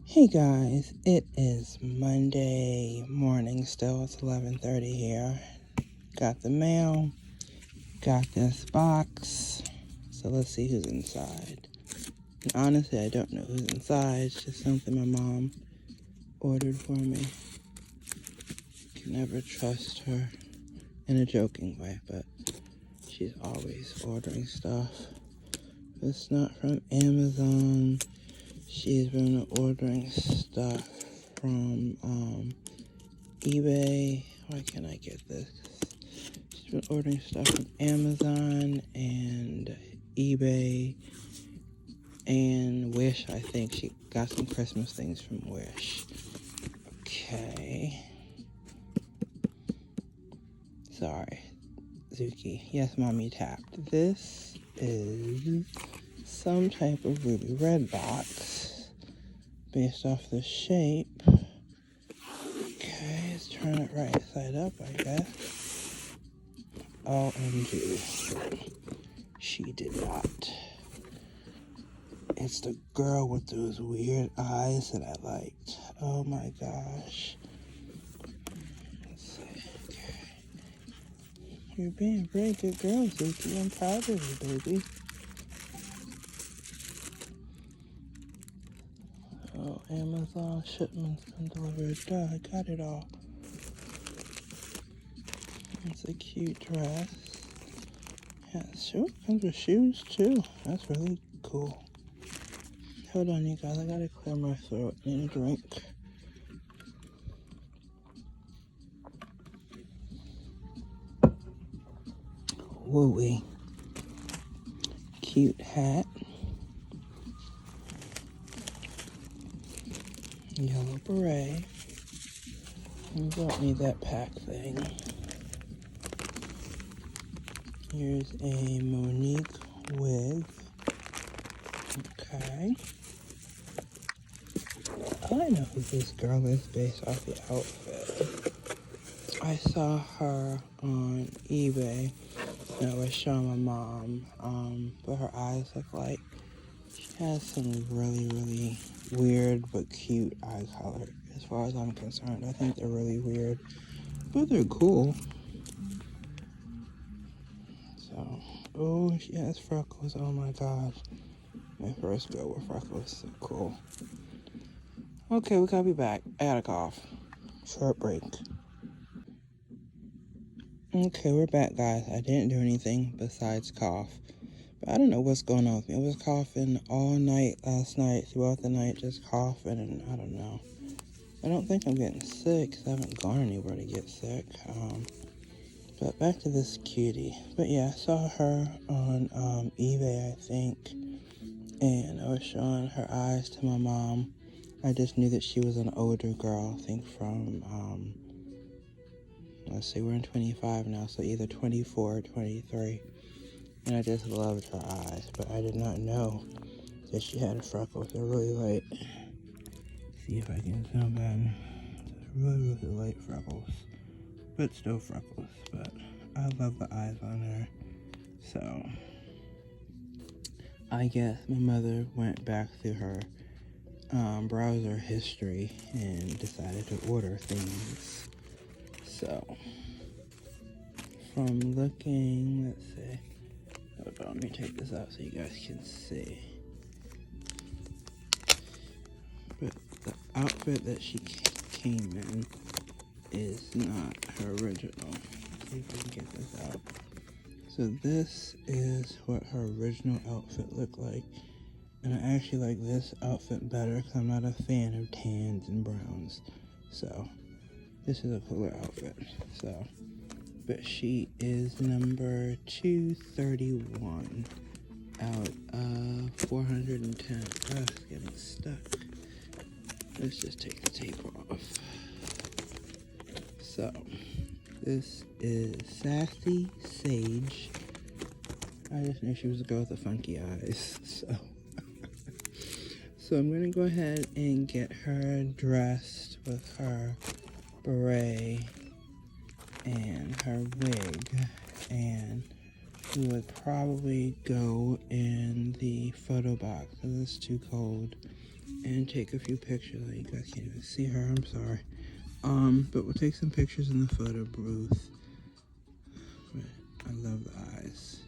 Hey guys, it is Monday morning still. It's 11:30 here. Got the mail, got this box. So let's see who's inside. And honestly, I don't know who's inside. It's just something my mom ordered for me. Can never trust her in a joking way, but she's always ordering stuff. It's not from Amazon. She's been ordering stuff from eBay. Why can't I get this? She's been ordering stuff from Amazon and eBay and Wish. I think she got some Christmas things from Wish. Okay. Sorry, Zuki. Yes, Mommy tapped. This is some type of ruby red box based off the shape. Okay, let's turn it right side up, I guess. OMG. She did not. It's the girl with those weird eyes that I liked. Oh my gosh. Let's see. Okay. You're being a very good girl, Zuki. I'm proud of you, baby. Oh, Amazon shipment's been delivered. Duh, I got it all. It's a cute dress. Yeah, it comes with shoes too. That's really cool. Hold on, you guys. I gotta clear my throat. Need a drink. Wooey. Cute hat. Yellow beret. You don't need that pack thing. Here's a Monique wig. Okay. I know who this girl is based off the outfit. I saw her on eBay. And I was showing my mom what her eyes look like. She has some really, really weird but cute eye color. As far as I'm concerned, I think they're really weird, but they're cool. So, oh, she has freckles. Oh my gosh. My first girl with freckles. So cool. Okay, we gotta be back. I got a cough. Short break. Okay, we're back, guys. I didn't do anything besides cough. But I don't know what's going on with me. I was coughing all night last night, throughout the night, just coughing, and I don't know. I don't think I'm getting sick, because I haven't gone anywhere to get sick. But back to this cutie. But yeah, I saw her on eBay, I think, and I was showing her eyes to my mom. I just knew that she was an older girl, I think from, let's see, we're in 25 now, so either 24 or 23. And I just loved her eyes, but I did not know that she had freckles. They're really light. See if I can zoom in. Really, really light freckles, but still freckles. But I love the eyes on her. So I guess my mother went back through her browser history and decided to order things. So from looking, let's see. Hold on, let me take this out so you guys can see. But the outfit that she came in is not her original. Let's see if I can get this out. So this is what her original outfit looked like. And I actually like this outfit better because I'm not a fan of tans and browns. So this is a cooler outfit. So, but she is number 231 out of 410. Oh, it's getting stuck. Let's just take the tape off. So, this is Sassy Sage. I just knew she was a girl with the funky eyes. So I'm gonna go ahead and get her dressed with her beret and her wig, and we would probably go in the photo box because it's too cold and take a few pictures. You guys can't even see her, I'm sorry. But we'll take some pictures in the photo booth. I love the eyes.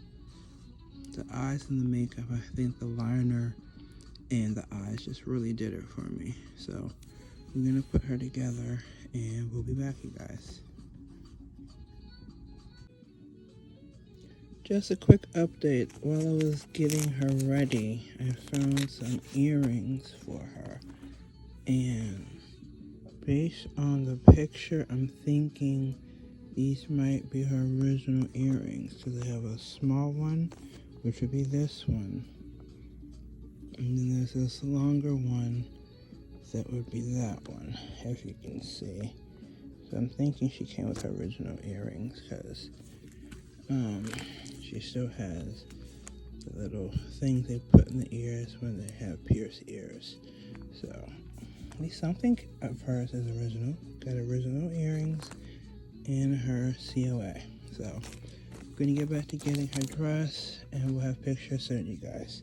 The eyes and the makeup, I think the liner and the eyes just really did it for me. So I'm gonna put her together and we'll be back, you guys. Just a quick update. While I was getting her ready, I found some earrings for her. And based on the picture, I'm thinking these might be her original earrings, because they have a small one, which would be this one. And then there's this longer one that would be that one, as you can see. So I'm thinking she came with her original earrings, because she still has the little things they put in the ears when they have pierced ears. So at least something of hers is original. Got original earrings in her COA. So I'm gonna get back to getting her dress and we'll have pictures soon, you guys.